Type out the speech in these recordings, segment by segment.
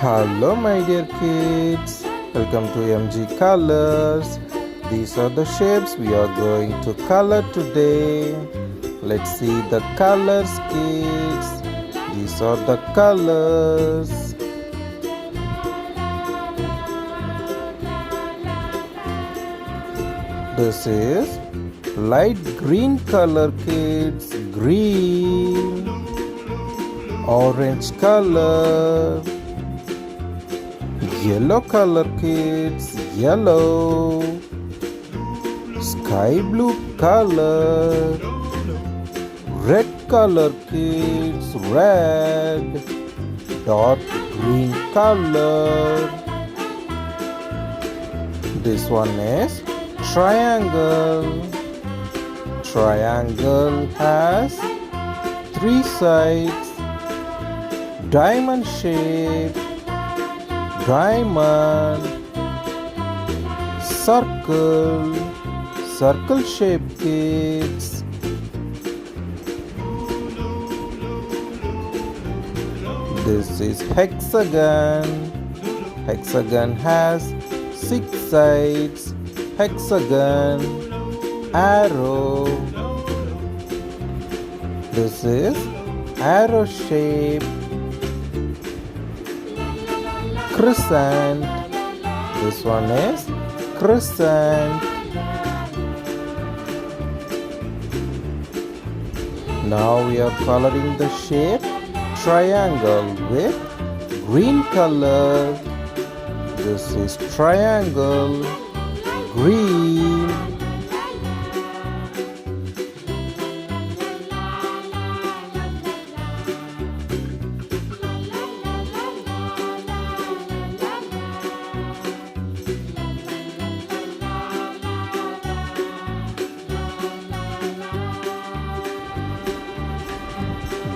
Hello my dear kids, welcome to MG Colors. These are the shapes we are going to color today. Let's see the colors, kids. These are the colors. This is light green color, kids. Green. Orange color. Yellow color, kids. Yellow. Sky blue color. Red color, kids. Red. Dark green color. This one is triangle. Triangle has three sides. Diamond shape. Diamond. Circle. Circle shape, kids. This is hexagon. Hexagon has six sides. Hexagon. Arrow. This is arrow shape. Crescent. This one is crescent. Now we are coloring the shape triangle with green color. This is triangle. Green.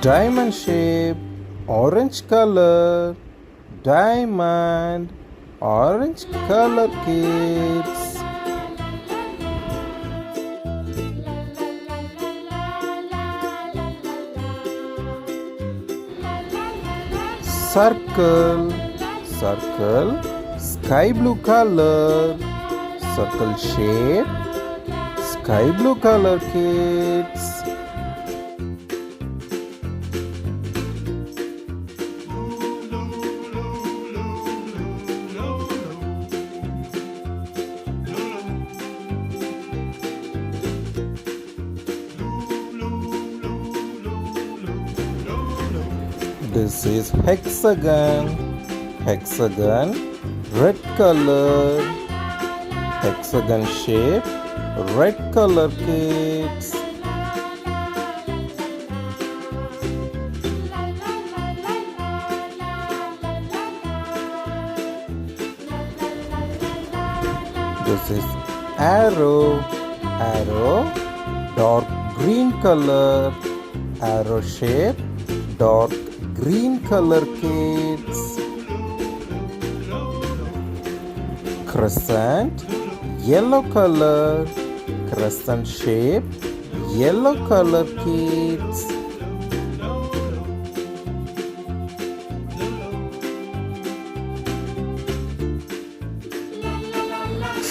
Diamond shape, orange color. Diamond, orange color, kids. Circle, circle, sky blue color. Circle shape, sky blue color, kids. This is hexagon. Hexagon, red color. Hexagon shape, red color, kids. This is arrow. Arrow, dark green color. Arrow shape, dark green color, kids. Crescent, yellow color. Crescent shape, yellow color, kids.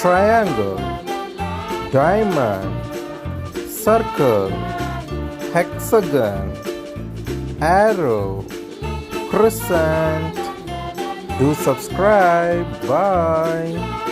Triangle, diamond, circle, hexagon, arrow, crescent. Do subscribe. Bye.